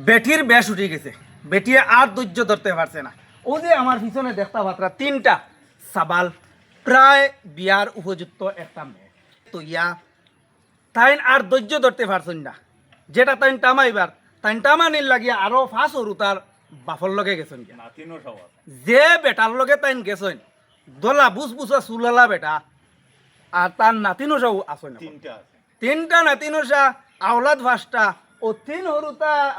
বেটির বেশ উঠে গেছে, বেটি আর ধৈর্য ধরতে পারছে না। ও যে আমার পিছনে দেখতা পাত্রা তিনটা সাবাল প্রায় বিয়ার উপযুক্ত একটা মেয়ে, তো ইয়া তাইন আর ধৈর্য ধরতে পারছেন না। যেটা তাইন টামাইবার তাইন টামানির লাগিয়া আরো ফাঁস হরু তার বাফর লগে গেছেন গিয়া। যে বেটার লগে তাইন গেছেন দলা বুসবুসা চুলালা বেটা, আর তার নাতিনো সব আসেন, তিনটা নাতিনোসা আওলাদ ভাসটা ও তিন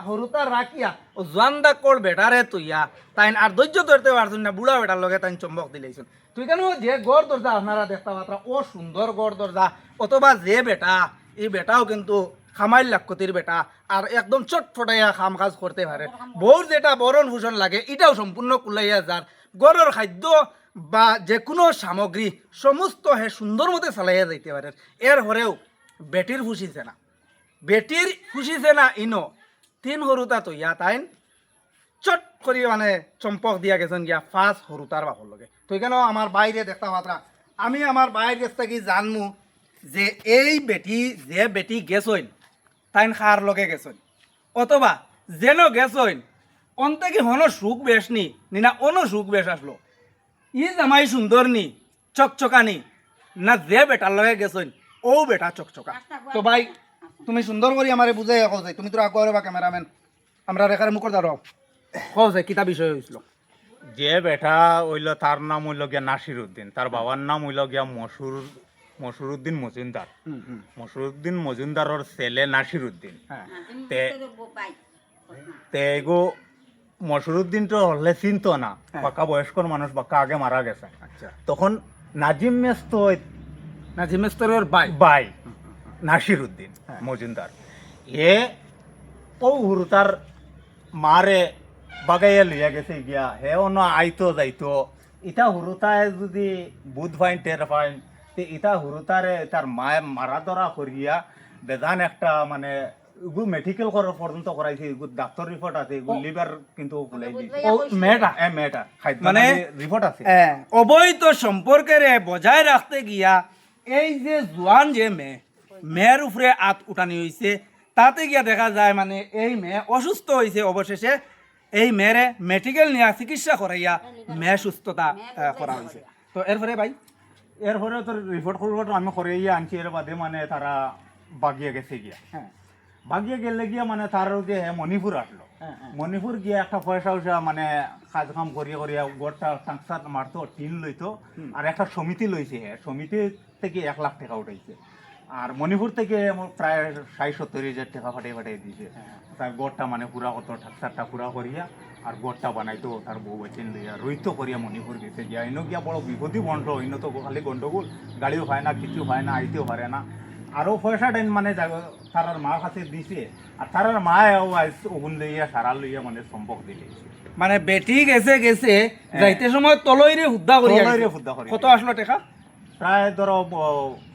হরুতা রাখিয়া ও জোয়ান্দা কর বেটারে তুইয়া তাইন আর ধৈর্য ধরতে পারছেন না। বুড়া বেটার লগে তাইন চম্বক দিলেছেন। তুই কেন যে গড় দরজা আপনারা দেখতে পাত্রা ও সুন্দর গড় দরজা, অথবা যে বেটা এই বেটাও কিন্তু খামাইল লাক্ষতির বেটা, আর একদম চটফটাইয়া খাম কাজ করতে পারে। বউর যেটা বরণ ভূষণ লাগে এটাও সম্পূর্ণ কুলাইয়া যার গড়ের খাদ্য বা যে কোনো সামগ্রী সমস্ত হে সুন্দর মতো চালাইয়া যাইতে পারে। এর হরেও বেটির ফুসিছে না, বেটির ফুসিছে না ইনো তিন হরুতা তৈয়া তাইন চট করি মানে চম্পক দিয়া গেছেন গিয়া ফার্স্ট হরুতার বাপর লগে। তো কেন আমার বাইরে দেখতে মাত্রা আমি আমার বাইরের কাছ থেকে জানমু যে এই বেটি যে বেটি গেছইন তাইন খার লগে গেছইন, অথবা যেন গেছইন অন্তে কি হনো সুখ বেশ নি না অনো সুখ বেশ আসলো, ই জামাই সুন্দর নি চকচকানি না যে বেটার লগে গেছইন ও বেটা চকচকা। তো ভাই তুমি সুন্দর করে আমারে বুঝাই কও যাই, তুমি তো আগে বা ক্যামেরাম্যান আমরা রেখার মুখর দাঁড়াও কও যাই কিতা বিষয় হয়েছিল। যে বেটা হইল তার নাম হইল গিয়া নাসির উদ্দিন, তার বাবার নাম হইল গিয়া মসুরউদ্দিন মজুমদার। মসুরউদ্দিন মজুমদারের ছেলে নাসির উদ্দিন। তেগো মসুরউদ্দিন তো হলে চিনত না, বাক্কা বয়স্কর মানুষ, বাক্কা আগে মারা গেছে। আচ্ছা, তখন নাজিম নাজিমেস্তরের বাই বাই নাসির উদ্দিন মজুমদার এ ও হুরুতার মারে বাগাইয়া লইয়া গেছে গিয়া, হে অন্য আইতো যাইতো। ইটা হুরুতায় যদি বুধ ফাইন টের ফাইন তে ইটা হুরুতারে তার মায়ে মারা ধরা করিয়া বেজান একটা মানে এগুলো মেডিকেল করার পর্যন্ত করাইছে, এগুলো ডাক্তার রিপোর্ট আছে, এগুলো লিভার কিন্তু খুলাই দিয়েছে। ও মেয়েটা মেয়েটা মানে রিপোর্ট আছে। অবৈধ সম্পর্কের বজায় রাখতে গিয়া এই যে জোয়ান যে মেয়ের উপরে আত উঠানি হয়েছে, তাতে গিয়া দেখা যায় মানে এই মেয়ে অসুস্থ হয়েছে। অবশেষে এই মেয়েরে মেডিকেল নিয়ে চিকিৎসা করাইয়া মেয়ে সুস্থতা করা হয়েছে। তো এরপরে ভাই এরপরে তোর রিপোর্ট আমি করাইয়া আনছি, এর বাদে মানে তারা বাগিয়ে গেছে গিয়া। হ্যাঁ, বাগিয়ে গেলে গিয়া মানে তার যে মণিপুর আসলো, মণিপুর গিয়ে একটা পয়সা উয়সা মানে কাজ কাম করিয়া করিয়া গোটা টাংসার মারতো, টিন লইতো, আর একটা সমিতি লইছে। সমিতি থেকে 1 লাখ টাকা উঠাইছে, আর মণিপুর থেকে প্রায় 60-70 হাজার টাকা ফাটিয়ে দিয়েছে। তার গড়টা মানে পুরা কত টাকসারটা পুরা করিয়া আর গড়টা বানাইতো তার বউ বেচেন লইয়া রইতো করিয়া মণিপুর গেছে গিয়া। ইনো গিয়া বড় বিপদই বন্ধ, ইনো তো খালি গন্ডগোল, গাড়িও হয় না, কিছু হয় না, আইতেও পারে না। আরও পয়সা টাইম মানে তার মার কাছে দিছে, আর তার মায় ওগুন লইয়া সারা লইয়া মানে সম্পর্ক দিলে। মানে বেটি গেছে যাইতে সময় তলইরে হুদ্দা করিয়া কত আসলো টাকা? প্রায় ধরো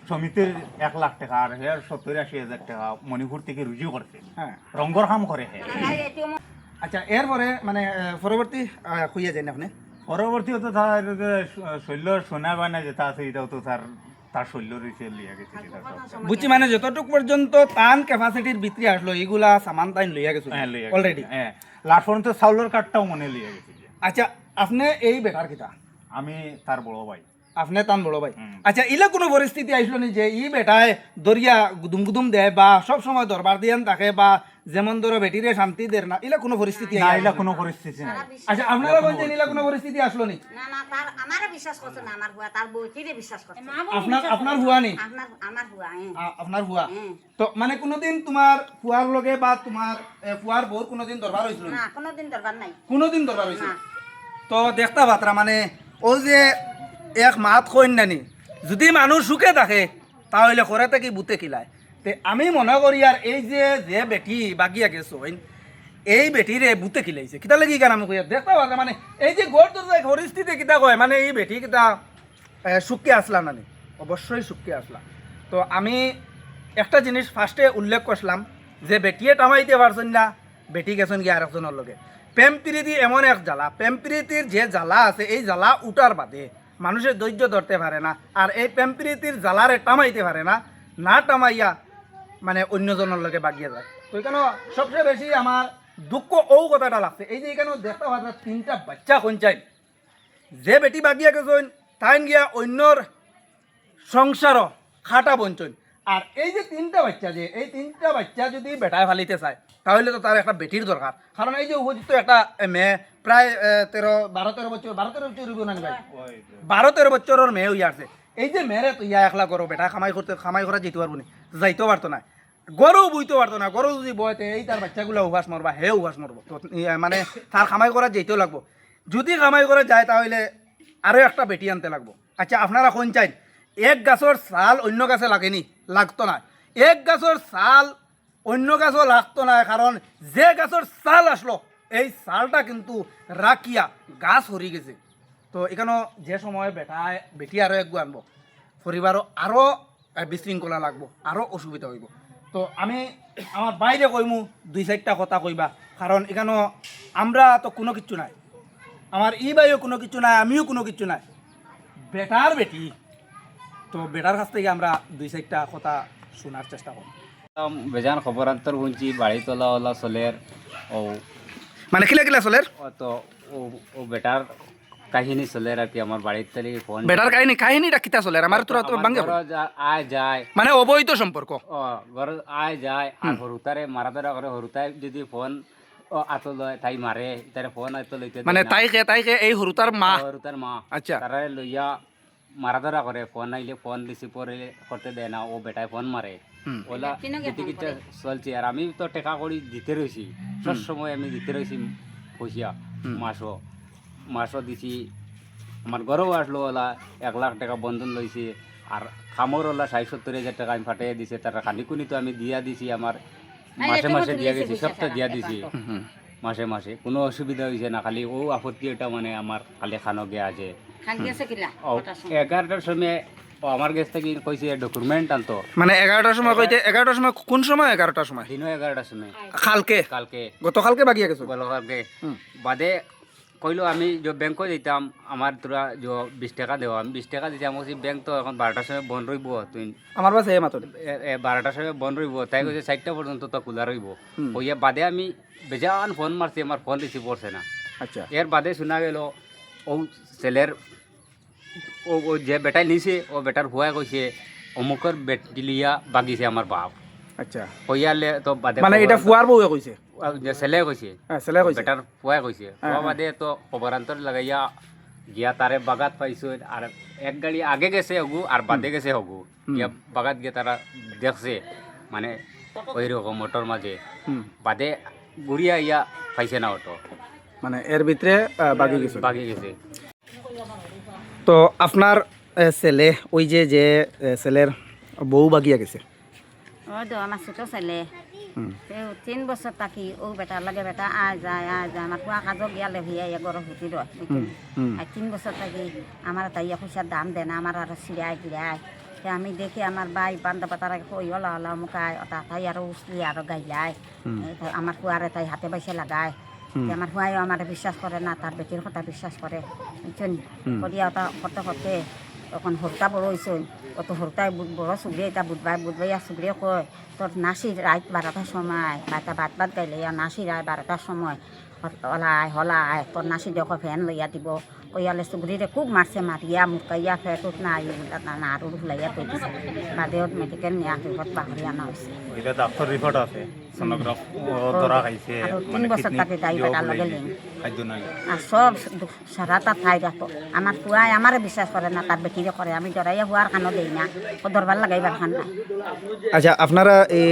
সমিতির 1 লাখ টাকা, আর হে 70-80 হাজার টাকা মণিপুর থেকে রুজু করছে। হ্যাঁ, রঙ্গর কাম করে হে। আচ্ছা, এরপরে মানে পরবর্তী খুঁজে যায় না আপনি? পরবর্তী তো তার শৈল্য সোনা বানা যেটা আছে এটাও তো তার শৈল্য রয়েছে লিয়া গেছে। বুঝছি, মানে যতটুকু পর্যন্ত তান ক্যাপাসিটির ভিতরে আসলো এগুলা সামান তাইন লইয়া গেছে অলরেডি। হ্যাঁ, লাস্ট পর্যন্ত চাউলের কার্ডটাও মনে লিয়া গেছে। আচ্ছা, আপনি এই বেকার কিতা? আমি তার বড় ভাই। আপনি তান বড় ভাই। আচ্ছা, ইলা কোনো পরিস্থিতি আসলো নি যে ই বেটায় দরিয়া গুদুম গুদুম দেয় বা সব সময় দরবার দিয়ান থাকে বা যেমন ধরো বেটিরে শান্তি দেয় না, ইলা কোনো পরিস্থিতি? না, ইলা কোনো পরিস্থিতি নাই। আচ্ছা, আপনারা বলছেন ইলা কোনো পরিস্থিতি আসলো নি? না না, তার আমারে বিশ্বাস করছে না, আমার হুয়া তার বউটিরে বিশ্বাস করছে। আপনার হুয়া নি? আমার হুয়া। আপনার হুয়া। তো মানে কোনোদিন তোমার হুয়ার লগে বা তোমার হুয়ার বউর কোনোদিন দরবার হইছিল না, কোনোদিন দরবার নাই। কোনোদিন দরবার হইছিল? তো দেখতা বাতরা মানে ও যে এক মাত কইন নানি যদি মানুষ সুখে থাকে তাহলে করে থেকে বুতে কিলায়। তে আমি মনে করি আর এই যে বেটি বাগিয়া গেছো এই বেটিরে বুতে কিলাইছে কিতা লাগি কেন আমি কই দেখতা বাতরা মানে এই যে গোর তো পরিস্থিতি কিতা কয় মানে এই বেটি কিতা সুখে আসলা নানি? অবশ্যই সুখে আসলা। তো আমি একটা জিনিস ফার্স্টে উল্লেখ করলাম যে বেটিয়ে টামাইতে পারছেন না, বেটি গেছেন গিয়ে আরেকজনের লগে। প্রেম প্রীতি এমন এক জ্বালা, প্রেম প্রীতির যে জ্বালা আছে এই জ্বালা উঠার বাদে মানুষের ধৈর্য ধরতে পারে না, আর এই প্রেম প্রীতির জ্বালারে টামাইতে পারে না, না টামাইয়া মানে অন্যজনের লগে বাগিয়ে যায়। তো কেন সবচেয়ে বেশি আমার দুঃখ ও কথাটা লাগছে এই যে এখানে দেখতে পাচ্ছ তিনটা বাচ্চা কোন চাই যে বেটি বাগিয়া গেছেন তাইন গিয়া অন্যর সংসার খাটা বঞ্চন আর এই যে তিনটা বাচ্চা যে এই তিনটা বাচ্চা যদি বেটায় ফালিতে চায় তাহলে তো তার একটা বেটির দরকার কারণ এই যে উপযুক্ত একটা মেয়ে প্রায় 12-13 বছর 12-13 বছর হইব না ভাই 12-13 বছরের মেয়ে হইয়া আছে এই যে মেয়েরে তো ইয়া একলা করো বেটা খামাই করা যেতে পারবো না যাইতেও পারতো না গরু বুঝতে পারতো না গরু যদি বয়তে এই তার বাচ্চাগুলো উভাস মরবা হে উভাস মরবো তো মানে তার খামাই করা যেতেও লাগবো যদি খামাই করে যায় তাহলে আরও একটা বেটি আনতে লাগবো আচ্ছা আপনারা কোন চাই এক গাছের ছাল অন্য গাছে লাগেনি লাগতো না এক গাছের ছাল অন্য গাছও লাগতো না কারণ যে গাছের ছাল আসলো এই ছালটা কিন্তু রাখিয়া গাছ হরি গেছে তো এখানেও যে সময় বেটি আরও এক গু আনবো পরিবারও আরও বিশৃঙ্খলা লাগবো আরও অসুবিধা হইব তো আমি আমার বাইরে কইমু 2-4টা কথা কইবা কারণ এখানেও আমরা তো কোনো কিছু নাই আমার ই বাইও কোনো কিছু নাই আমিও কোনো কিছু নাই বেটার বেটি তো বেটার কাছ থেকে আমরা 2-4টা কথা শোনার চেষ্টা করব বেজান খবরান্তর শুনছি বাড়ি তোলা ওলা চলের ও মানে কিলা কিলা চলের ও তো ও বেটার কাহিনী চলের আর কি আমার বাড়ির তালি ফোন বেটার কাহিনীটা কিতা চলের আমার তোরা তো বাঙ্গে আয় যায় মানে অবৈধ সম্পর্ক ও ঘর আয় যায় আর হরুতারে মারাধরা করে হরুতাই যদি ফোন ও আতো লয় তাই মারে তারে ফোন আতো লইতে মানে তাইকে এই হরুতার মা হরুতার মা আচ্ছা তারে লইয়া মারাধরা করে ফোন আইলে ফোন রিসিভ করতে দেয় না ও বেটায় ফোন মারে ওলা টিকিটটা চলছে আর আমি তো টেকা করি দিতে রয়েছি সব সময় আমি দিতে রয়েছি পয়সা মাসও দিছি আমার ঘরেও আসলো ওলা 1 লাখ টাকা বন্ধন লইছে আর খামর ওলা 60-70 টাকা আমি ফাটিয়ে দিছে তার খানিকুনি তো আমি দিয়া দিছি আমার মাসে মাসে দিয়া গেছি সবটা দিয়া দিছি মাসে মাসে কোনো অসুবিধা হয়েছে না খালি ও আপত্তি এটা মানে আমার খালি খানো গিয়ে আছে 11টার সময় ও আমার কাছ থেকে কইছে ডকুমেন্ট আনতো মানে 11টার সময় কইতে 11টার সময় কোন সময় 11টার সময় দিনও 11টার সময় কালকে গতকালকে বাগিয়া গেছো গতকালকে বাদে কইলো আমি যে ব্যাংকও দিতাম আমার তোরা যে 20 টাকা দেওয়া আমি 20 টাকা দিতাম বলছি ব্যাংক তো এখন 12টার সময় বন্ধ রইব তুই আমার বাস এই মাত্র 12টার সময় বন্ধ রইব তাই কইছে 4টা পর্যন্ত তো খোলা রইব ওইয়া বাদে আমি বেজান ফোন মারছি আমার ফোন রিসিভ করছে না আচ্ছা এর বাদে শোনা গেল ও ছেলের ও যে বেটাই নিছে ও বেটার ভুয়া কইছে অমুকর বেটি লিয়া বাগিছে আমার বাপ আচ্ছা কইয়ালে তো বাদে মানে এটা ফুয়ার বউয়ে কইছে যে ছেলে কইছে ছেলে কইছে বেটার ফুয়া কইছে ফুয়া বাদে তো খবরান্তর লাগাইয়া গিয়া তারে বাগাত পাইছো আর এক গাড়ি আগে গেছে হগু আর বাদে গেছে হগু গিয়া বাগাত গিয়ে তারা দেখছে মানে ওই রকম মোটর মাঝে বাদে ঘুরিয়া ইয়া পাইছে না অটো মানে এর ভিতরে বাগি গেছে তো আপনার ছেলে ওই যে ছেলের বউ বাগিয়া গেছে ওই তো আমার ছোট ছেলে 3 বছর থাকি ও বেটার লাগে বেটা আয় যায় আমার কুয়া কাজক গিয়ালে ভিয়া গরম হুতি রয় আর 3 বছর থাকি আমার তাই পয়সার দাম দেয় না আমার আর সিরায় গিরায় আমি দেখি আমার ভাই বান্ধব তারা কই ওলা ওলা মুখায় ওটা তাই আরো উসলি আরো গাইলায় আমার কুয়ারে তাই হাতে পয়সা লাগায় আমার হুয়াইও আমার বিশ্বাস করে না তার বেটির কথা বিশ্বাস করে বুঝছেন করিয়া ওটা করতে করতে তখন হরতা বড় হয়েছে অত হরতায় বড় চুগড়ে এটা বুধবাইয়া চুগড়ে কয় তোর নাচি রাত 12টার সময় বারটা বাদ গাইলে নাচি রাত 12টার সময় হলাই তোর নাচি দেখ ফ্যান লইয়া দিব ওইয়ালে চুগড়িরে খুব মারছে মারিয়া মুকাইয়া ফেটত না না আৰু লাইয়া তৈ দিছে বাদেও মেডিকেল নিয়া রিপোর্ট বাহরি আনা হয়েছে এটা ডাক্তার রিপোর্ট আছে সোনোগ্রাফ ধরা খাইছে আর 3 বছর তাকে তাই বেটার লগে লিং খাদ্য নাই আর সব সারাটা ঠাই রাখো আমার কুয়ায় আমারে বিশ্বাস করে না তার বেটিরে করে আমি ডরাইয়া হুয়ার কানো দেই না ও দরবার লাগাইবার খান নাই আচ্ছা আপনারা এই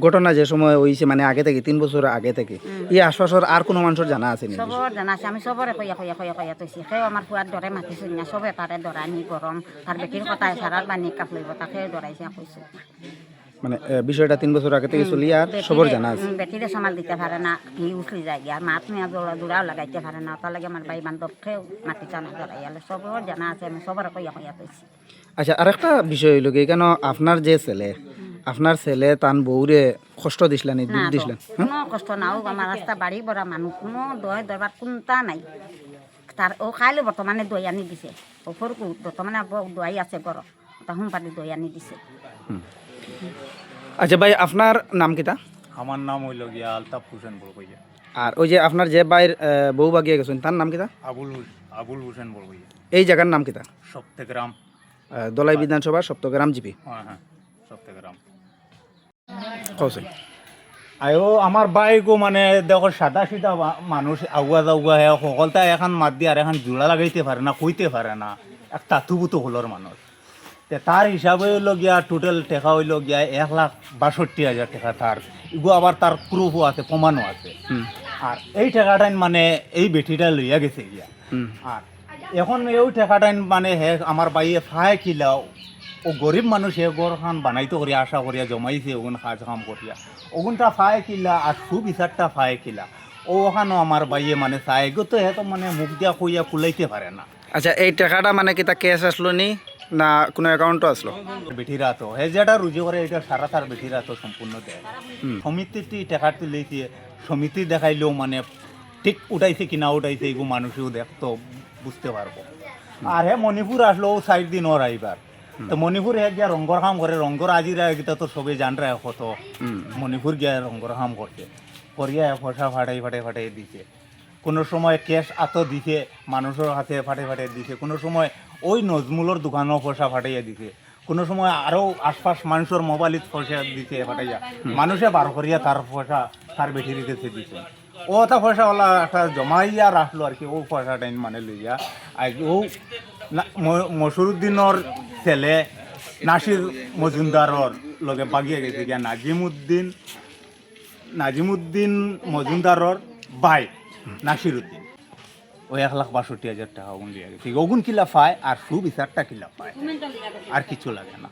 ঘটনা যে সময় হইছে মানে আগে থেকে 3 বছর আগে থেকে এই আশপাশের আর কোনো মানুষের জানা আছে নি সবর জানা আছে আমি সবরে কইয়া তৈছি সেও আমার কুয়ার ডরে মাতিছিল না সবে তারে ডরানি গরম তার বেটির কথায় সারার বানি কাপ লইব তাকে ডরাইছে কইছে মানে বিষয়টা 3 বছর আগে থেকে চলি আর সবর জানা আছে বেটিরে সামাল দিতে পারে না কি উঠলি যায় আর মাত নিয়ে দৌড়াও লাগাইতে পারে না তার লাগে আমার ভাই বান্ধবকেও মাটি টানা ডরাইয়ালে সবর জানা আছে আমি সবরে কইয়া তৈছি আচ্ছা আরেকটা বিষয় হইল কি কেন আপনার যে ছেলে আপনার ছেলে তান বউরে কষ্ট দিছিলেন দুধ দিছিলেন কোনো কষ্ট নাও আমার রাস্তা বাড়ি বড়া মানুষ কোনো দয় দরবার কোনটা নাই তার ও খাইলে বর্তমানে দই আনি দিছে ওপরকু বর্তমানে দই আছে গর তা হুম পাতি দই আনি দিছে আচ্ছা ভাই আপনার নাম কিতা আমার নাম হইল গিয়া আলতাফ হোসেন বড় কইয়া আর ওই যে আপনার যে বাইর বউ বাগিয়ে গেছেন তার নাম কিতা? আবুল হোসেন বলবো এই জায়গার নাম কিতা? সপ্তগ্রাম। দলাই বিধানসভা সপ্তগ্রাম জিপি। হ্যাঁ সপ্তগ্রাম। কৌশল আয়ো আমার বাইকও মানে দেখো সাদা সিধা মানুষ আগুয়া যাগুয়া হে সকলটা এখন মাত দিয়ে আর এখন জোড়া লাগাইতে পারে না, কইতে পারে না, এক তাতুবুতো হলোর মানুষ। তে তার হিসাবে হইল গিয়া টোটাল টাকা হইল গিয়া 1,62,000 টাকা তার। এগু আবার তার প্রুফও আছে, প্রমাণও আছে। আর এই টাকাটাই মানে এই বেটিটা লইয়া গেছে গিয়া। আর এখন এই টাকাটাই মানে হে আমার বাইয়ে ফায় কিলাও ও গরিব মানুষ হে গড় খান বানাইতে করিয়া আশা করিয়া জমাইছে ওগুন কাজ কাম করিয়া ওগুনটা ফায় কিলা আর সুবিচারটা ফায় কিলা ওখানো আমার বাইয়ে মানে চাই তো হে তো মানে মুখ দিয়া কইয়া কুলাইতে পারে না। আচ্ছা এই টাকাটা মানে কিতা ক্যাশ আসলো নি না কোনো অ্যাকাউন্টও আসলো? বেঠিরা তো হে যেটা রুজি করে এটা সারা তার বেঠিরা তো সম্পূর্ণ দেয়। সমিতিটি টাকা তুলেছে, সমিতি দেখাইলেও মানে ঠিক উঠাইছে কিনা উঠাইছে এগু মানুষেও দেখতো বুঝতে পারবো। আর হে মণিপুর আসলো ও 4 দিন ওর আইবার তো মণিপুর হে গিয়া রঙ্গর কাম করে, রঙ্গর আজিরা গীতা তো সবে জানরা কত মণিপুর গিয়া রঙ্গর কাম করছে করিয়া পয়সা ফাটাই দিছে। কোনো সময় ক্যাশ আতো দিছে মানুষের হাতে ফাটাই দিছে, কোনো সময় ওই নজমুলের দোকানও পয়সা ফাটাইয়া দিছে, কোনো সময় আরও আশপাশ মানুষের মোবাইলত পয়সা দিছে ফাটাইয়া, মানুষে বার করিয়া তার পয়সা তার বেঠির কাছে দিছে। ও তা পয়সাওয়ালা একটা জমাইয়া রাখলো আর কি, ও পয়সাটা মানে লইয়া আর ও মসুরুদ্দিনের ছেলে নাসির মজুমদারর লগে বাগিয়ে গেছে গিয়া নাজিমুদ্দিন মজুমদারর ভাই নাসির উদ্দিন ওই 1,62,000 টাকা ওগুন লিয়া গেছে। ওগুন কিলা পায় আর সুবিচারটা কিলা পায়, আর কিছু লাগে না।